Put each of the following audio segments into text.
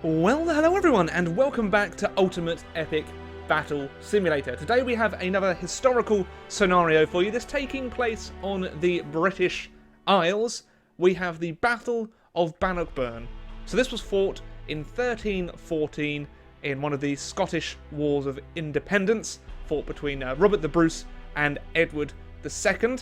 Well, hello everyone, and welcome back to Ultimate Epic Battle Simulator. Today we have another historical scenario for you. This taking place on the British Isles. We have the Battle of Bannockburn. So this was fought in 1314 in one of the Scottish Wars of Independence, fought between Robert the Bruce and Edward II.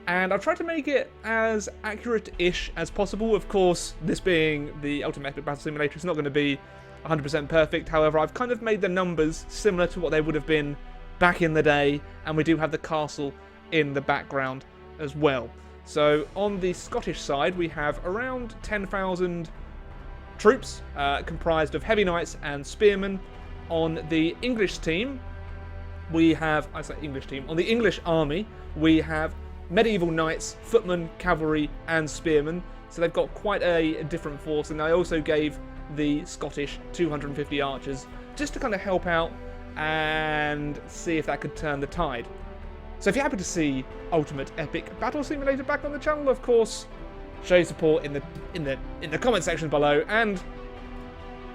And I've tried to make it as accurate-ish as possible. Of course, this being the Ultimate Epic Battle Simulator, it's not going to be 100% perfect. However, I've kind of made the numbers similar to what they would have been back in the day, and we do have the castle in the background as well. So on the Scottish side, we have around 10,000 troops, comprised of heavy knights and spearmen. On the English team, we have, I say English team, on the English army, we have medieval knights, footmen, cavalry, and spearmen. So they've got quite a different force, and I also gave the Scottish 250 archers just to kind of help out and see if that could turn the tide. So if you're happy to see Ultimate Epic Battle Simulator back on the channel, of course, show your support in the comment section below, and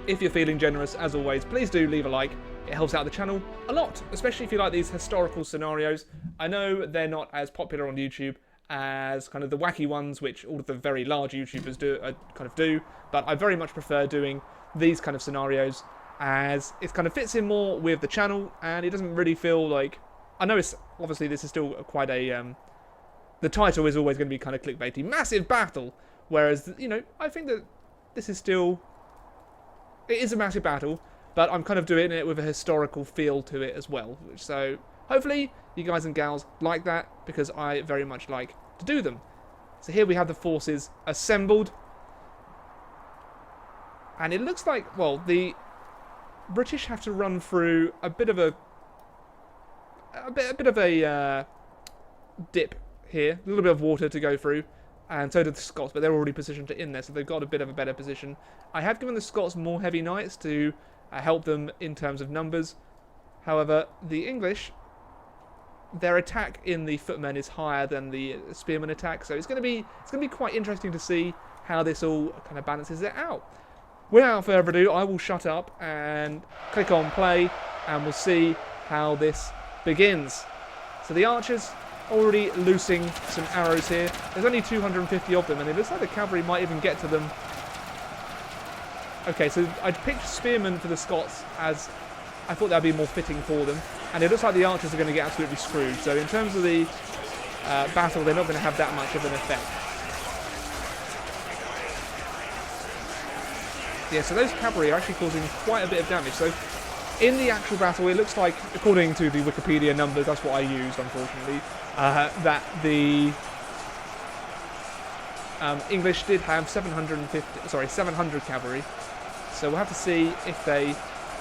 if you're feeling generous, as always, please do leave a like. It helps out the channel a lot, especially if you like these historical scenarios. I know they're not as popular on YouTube as kind of the wacky ones, which all of the very large YouTubers do, but I very much prefer doing these kind of scenarios, as it kind of fits in more with the channel, and it doesn't really feel like... I know it's obviously this is still quite a... the title is always going to be kind of clickbaity, massive battle, whereas, you know, I think that this is still... it is a massive battle, but I'm kind of doing it with a historical feel to it as well. So hopefully you guys and gals like that, because I very much like to do them. So here we have the forces assembled. And it looks like, well, the British have to run through a bit of a dip here. A little bit of water to go through. And so did the Scots, but they're already positioned in there, so they've got a bit of a better position. I have given the Scots more heavy knights to help them in terms of numbers. However, the English, their attack in the footmen is higher than the spearmen attack, so it's going to be quite interesting to see how this all kind of balances it out. Without further ado, I will shut up and click on play, and we'll see how this begins. So the archers already loosing some arrows here. There's only 250 of them, and it looks like the cavalry might even get to them. Okay, so I picked spearmen for the Scots, as I thought that would be more fitting for them, and it looks like the archers are going to get absolutely screwed. So in terms of the battle, they're not going to have that much of an effect. Yeah, so those cavalry are actually causing quite a bit of damage. So in the actual battle, it looks like, according to the Wikipedia numbers, that's what I used, unfortunately, that the English did have 700 cavalry. So we'll have to see if they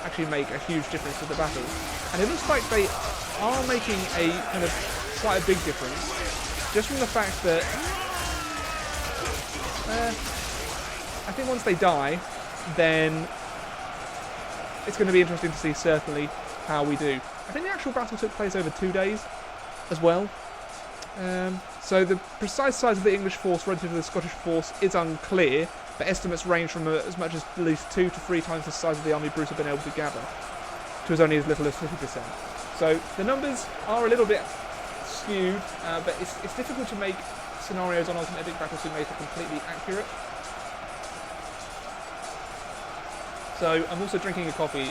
actually make a huge difference to the battle. And it looks like they are making a kind of quite a big difference, just from the fact that I think once they die, then it's going to be interesting to see certainly how we do. I think the actual battle took place over 2 days as well. So the precise size of the English force relative to the Scottish force is unclear, but estimates range from as much as at least 2 to 3 times the size of the army Bruce had been able to gather, to as only as little as 50%. So the numbers are a little bit skewed, but it's difficult to make scenarios on Ultimate Epic Battle Simulator completely accurate. So I'm also drinking a coffee.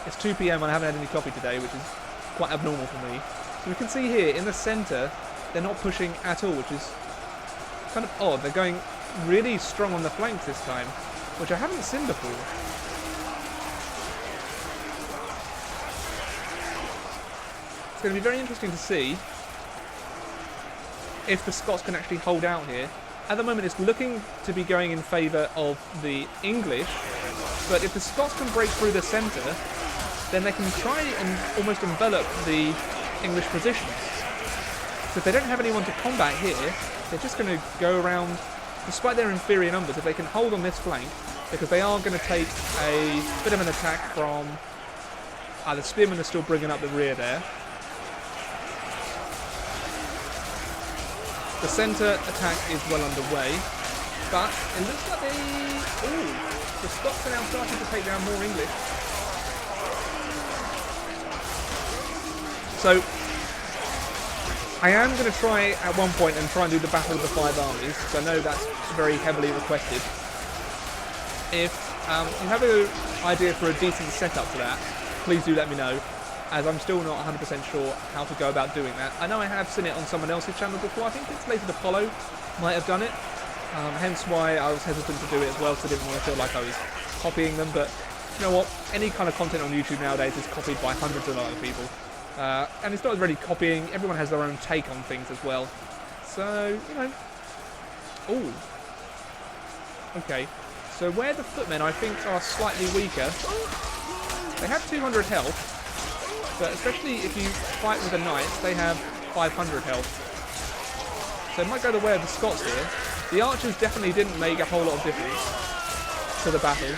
It's 2 PM and I haven't had any coffee today, which is quite abnormal for me. So we can see here in the centre, they're not pushing at all, which is kind of odd. They're going really strong on the flanks this time, which I haven't seen before. It's going to be very interesting to see if the Scots can actually hold out here. At the moment, it's looking to be going in favour of the English, but if the Scots can break through the centre, then they can try and almost envelop the English positions. So if they don't have anyone to combat here, they're just going to go around, despite their inferior numbers, if they can hold on this flank, because they are going to take a bit of an attack from... the spearmen are still bringing up the rear there. The centre attack is well underway, but it looks like the Scots can I'm starting to take down more English. So, I am going to try at one point and try and do the Battle of the Five Armies, because I know that's very heavily requested. If you have an idea for a decent setup for that, please do let me know, as I'm still not 100% sure how to go about doing that. I know I have seen it on someone else's channel before. I think it's Lated Apollo might have done it, hence why I was hesitant to do it as well, because I didn't want to feel like I was copying them. But you know what? Any kind of content on YouTube nowadays is copied by hundreds of other people. And it's not really copying, everyone has their own take on things as well. So, you know. Ooh. Okay. So where the footmen, I think, are slightly weaker, they have 200 health, but especially if you fight with the knights, they have 500 health. So it might go the way of the Scots here. The archers definitely didn't make a whole lot of difference to the battle.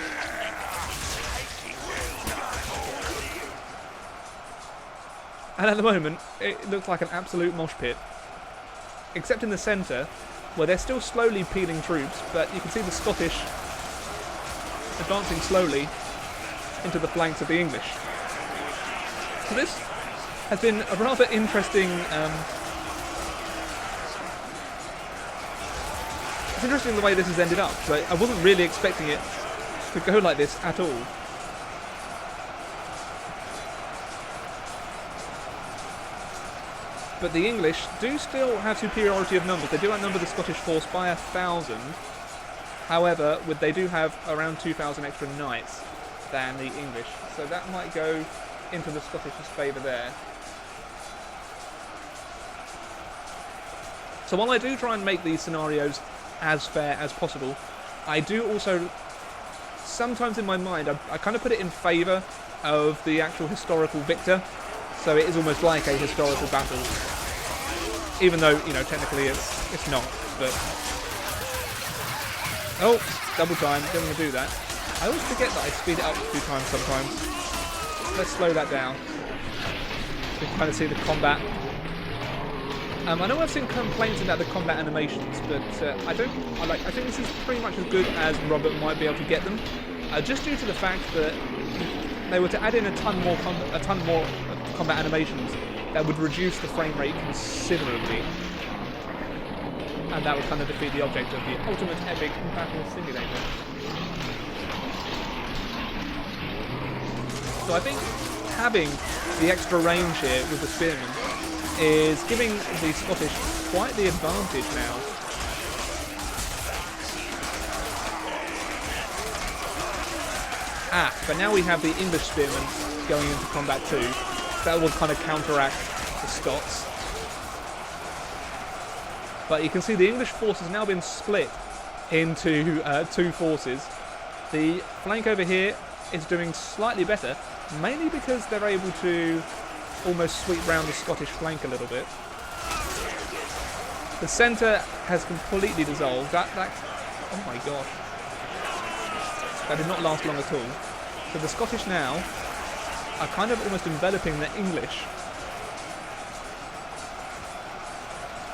And at the moment, it looks like an absolute mosh pit. Except in the centre, where they're still slowly peeling troops, but you can see the Scottish advancing slowly into the flanks of the English. So this has been a rather interesting... it's interesting the way this has ended up. So I wasn't really expecting it to go like this at all. But the English do still have superiority of numbers. They do outnumber the Scottish force by 1,000. However, they do have around 2,000 extra knights than the English. So that might go into the Scottish's favour there. So while I do try and make these scenarios as fair as possible, I do also, sometimes in my mind, I kind of put it in favour of the actual historical victor. So it is almost like a historical battle, even though, you know, technically it's not. But oh, double time! Don't want to do that. I always forget that I speed it up 2 times sometimes. Let's slow that down. You can kind of see the combat. I know I've seen complaints about the combat animations, but I think this is pretty much as good as Robert might be able to get them, just due to the fact that they were to add in a ton more combat animations that would reduce the frame rate considerably, and that would kind of defeat the object of the ultimate epic battle simulator. So I think having the extra range here with the spearmen is giving the Scottish quite the advantage now. But now we have the English spearmen going into combat too. That will kind of counteract the Scots. But you can see the English force has now been split into 2 forces. The flank over here is doing slightly better, mainly because they're able to almost sweep round the Scottish flank a little bit. The centre has completely dissolved. Oh my gosh. That did not last long at all. So the Scottish now are kind of almost enveloping the English.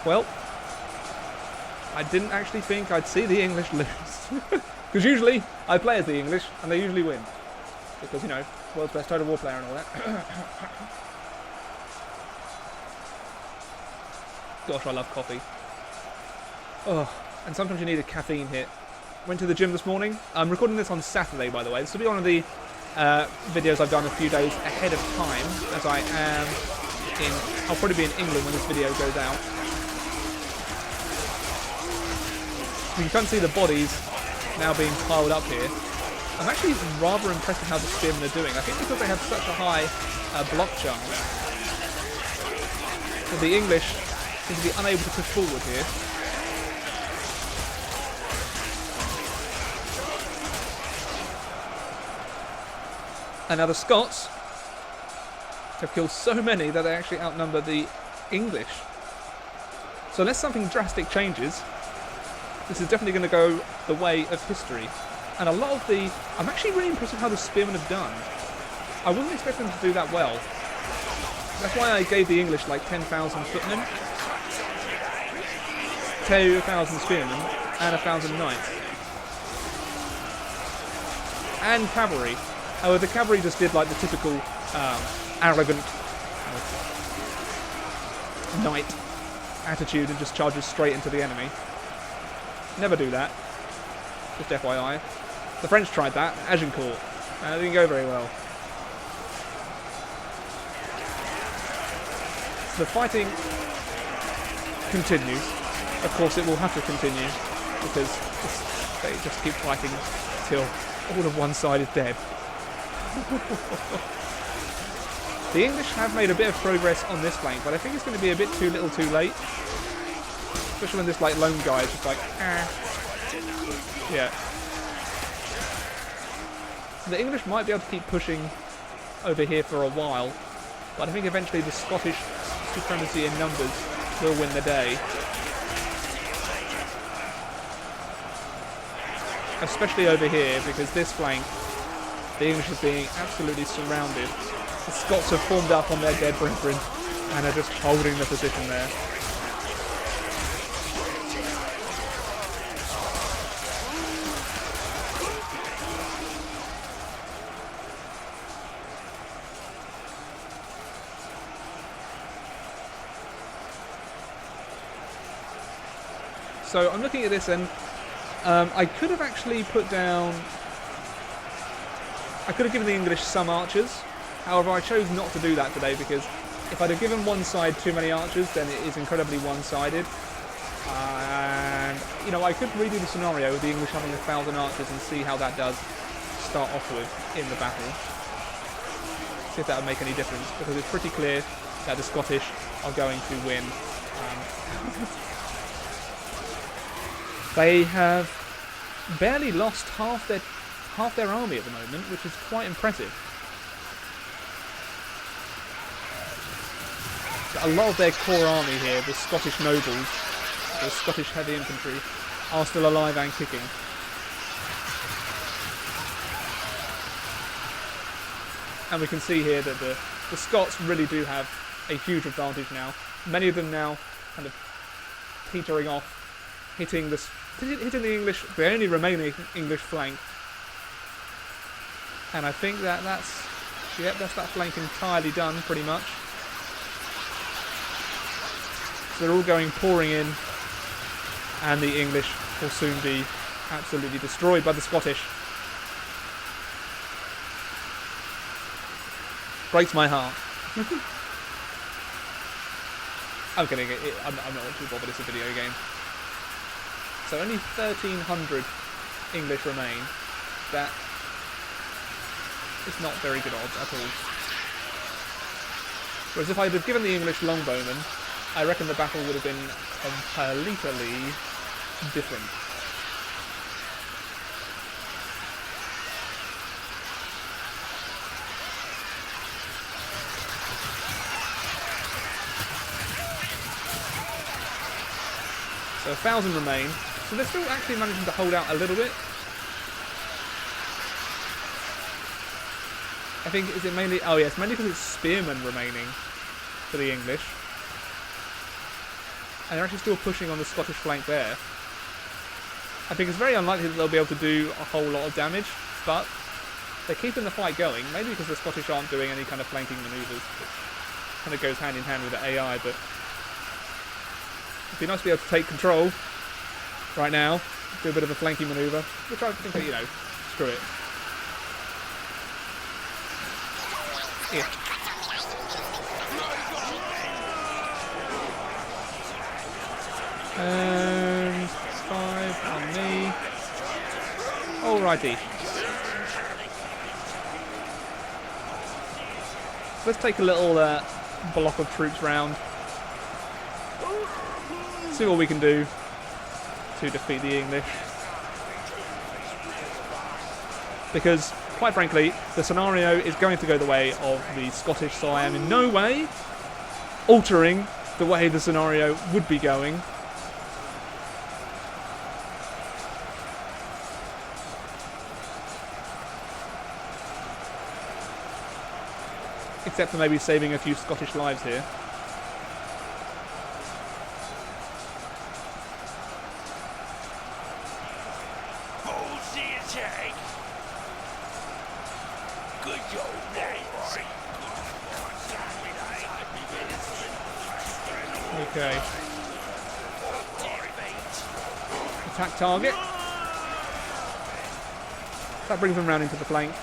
Well, I didn't actually think I'd see the English lose. Because usually I play as the English and they usually win. Because, you know, world's best Total War player and all that. Gosh, I love coffee. Oh, and sometimes you need a caffeine hit. Went to the gym this morning. I'm recording this on Saturday, by the way. This will be one of the videos I've done a few days ahead of time, as I'll probably be in England when this video goes out. You can see the bodies now being piled up here. I'm actually rather impressed with how the spearmen are doing. I think because they have such a high block chance, so the English seem to be unable to push forward here. And now the Scots have killed so many that they actually outnumber the English. So unless something drastic changes, this is definitely going to go the way of history. And a lot of I'm actually really impressed with how the spearmen have done. I wasn't expecting them to do that well. That's why I gave the English like 10,000 footmen, 2,000 spearmen, and 1,000 knights. and cavalry. However, the cavalry just did like the typical arrogant knight attitude and just charges straight into the enemy. Never do that. Just FYI. The French tried that, Agincourt. It didn't go very well. So the fighting continues. Of course, it will have to continue because they just keep fighting till all of one side is dead. The English have made a bit of progress on this flank, but I think it's going to be a bit too little too late. Especially when this like lone guy is just like, ah. Yeah. So the English might be able to keep pushing over here for a while, but I think eventually the Scottish supremacy in numbers will win the day. Especially over here, because this flank, the English are being absolutely surrounded. The Scots have formed up on their dead brethren and are just holding the position there. So I'm looking at this and I could have actually put down... I could have given the English some archers. However, I chose not to do that today because if I'd have given one side too many archers, then it is incredibly one-sided. And, you know, I could redo the scenario with the English having 1,000 archers and see how that does start off with in the battle. See if that would make any difference, because it's pretty clear that the Scottish are going to win. They have barely lost half their army at the moment, which is quite impressive. A lot of their core army here, the Scottish nobles, the Scottish heavy infantry, are still alive and kicking. And we can see here that the Scots really do have a huge advantage now. Many of them now kind of petering off, hitting the English, the only remaining English flank. And I think that's that flank entirely done, pretty much. So they're all pouring in, and the English will soon be absolutely destroyed by the Scottish. Breaks my heart. I'm kidding. I'm not too bothered. It's a video game. So only 1,300 English remain. That is not very good odds at all. Whereas if I'd have given the English longbowmen, I reckon the battle would have been completely different. So 1,000 remain. So they're still actually managing to hold out a little bit. I think, is it mainly... Oh yes, mainly because it's spearmen remaining for the English. And they're actually still pushing on the Scottish flank there. I think it's very unlikely that they'll be able to do a whole lot of damage, but they're keeping the fight going, maybe because the Scottish aren't doing any kind of flanking manoeuvres, which kind of goes hand in hand with the AI, but it'd be nice to be able to take control right now, do a bit of a flanking manoeuvre, which I think, you know, screw it. Yeah. And 5 on me. Alrighty. Let's take a little block of troops round. See what we can do to defeat the English. Because, quite frankly, the scenario is going to go the way of the Scottish, so I am in no way altering the way the scenario would be going. Except for maybe saving a few Scottish lives here. Okay. Attack target. That brings them round into the flank.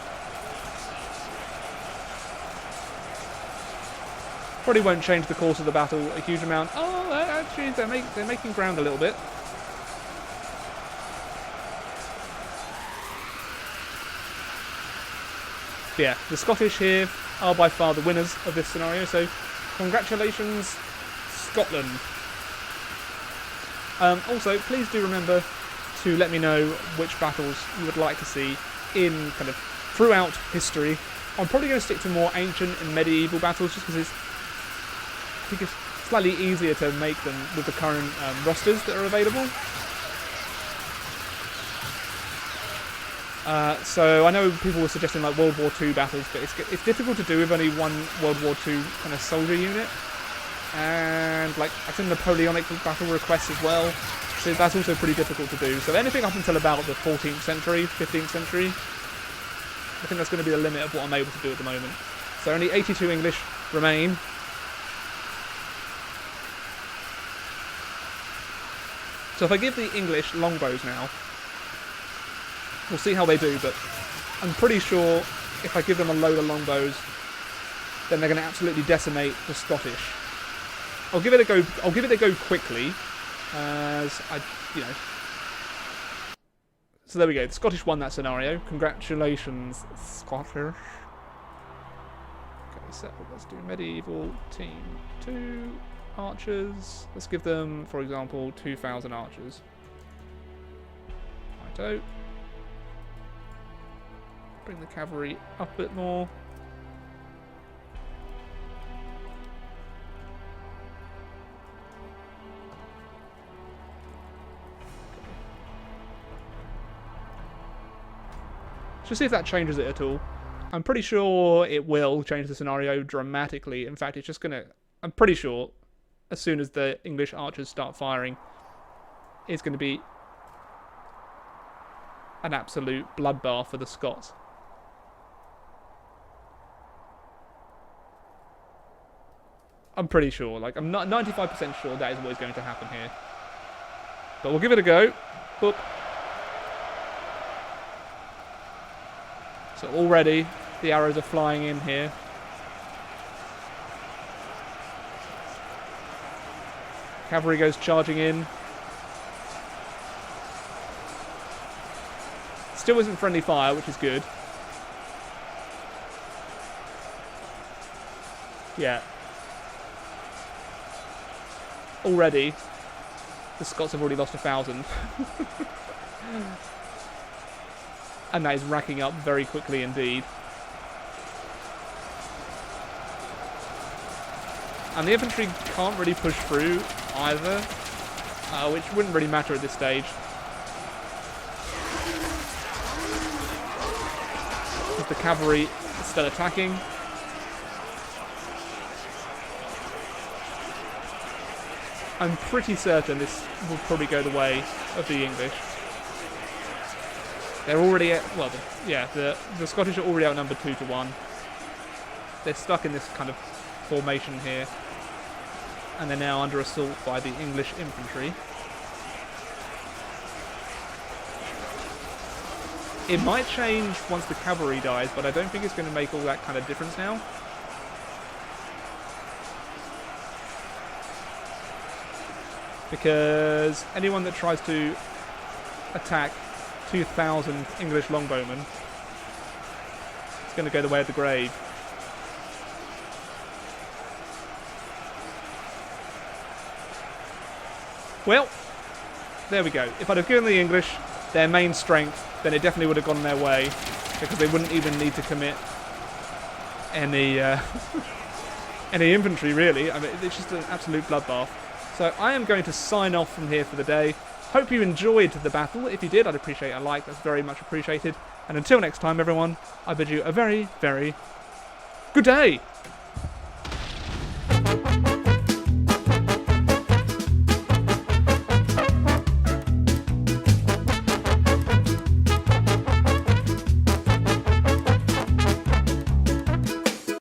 Probably won't change the course of the battle a huge amount. Oh, actually, they're making ground a little bit. But yeah, the Scottish here are by far the winners of this scenario, so congratulations, Scotland. Also, please do remember to let me know which battles you would like to see in kind of throughout history. I'm probably going to stick to more ancient and medieval battles just because I think it's slightly easier to make them with the current rosters that are available. So I know people were suggesting like World War II battles, but it's difficult to do with only one World War II kind of soldier unit. And like I've seen Napoleonic battle requests as well, so that's also pretty difficult to do. So anything up until about the 14th century, 15th century, I think that's going to be the limit of what I'm able to do at the moment. So only 82 English remain. So if I give the English longbows now, we'll see how they do, but I'm pretty sure if I give them a load of longbows, then they're going to absolutely decimate the Scottish. I'll give it a go. I'll give it a go quickly, as you know. So there we go. The Scottish won that scenario. Congratulations, Scottish. Okay, so let's do medieval team 2 archers. Let's give them, for example, 2,000 archers. Righto. Bring the cavalry up a bit more. Just see if that changes it at all. I'm pretty sure it will change the scenario dramatically. In fact, it's just going to... I'm pretty sure as soon as the English archers start firing, it's going to be an absolute bloodbath for the Scots. I'm pretty sure. Like, I'm not 95% sure that is what is going to happen here. But we'll give it a go. Boop. So already the arrows are flying in here. Cavalry goes charging in. Still isn't friendly fire, which is good. Yeah. Already, the Scots have already lost 1,000. And that is racking up very quickly indeed. And the infantry can't really push through either, which wouldn't really matter at this stage. Because the cavalry is still attacking. I'm pretty certain this will probably go the way of the English. They're already at, well, the Scottish are already outnumbered 2-1. They're stuck in this kind of formation here, and they're now under assault by the English infantry. It might change once the cavalry dies, but I don't think it's going to make all that kind of difference now. Because anyone that tries to attack 2,000 English longbowmen, it's going to go the way of the grave. Well, there we go. If I'd have given the English their main strength, then it definitely would have gone their way, because they wouldn't even need to commit any any infantry, really. I mean, it's just an absolute bloodbath. So I am going to sign off from here for the day. Hope you enjoyed the battle. If you did, I'd appreciate a like. That's very much appreciated. And until next time, everyone, I bid you a very, very good day.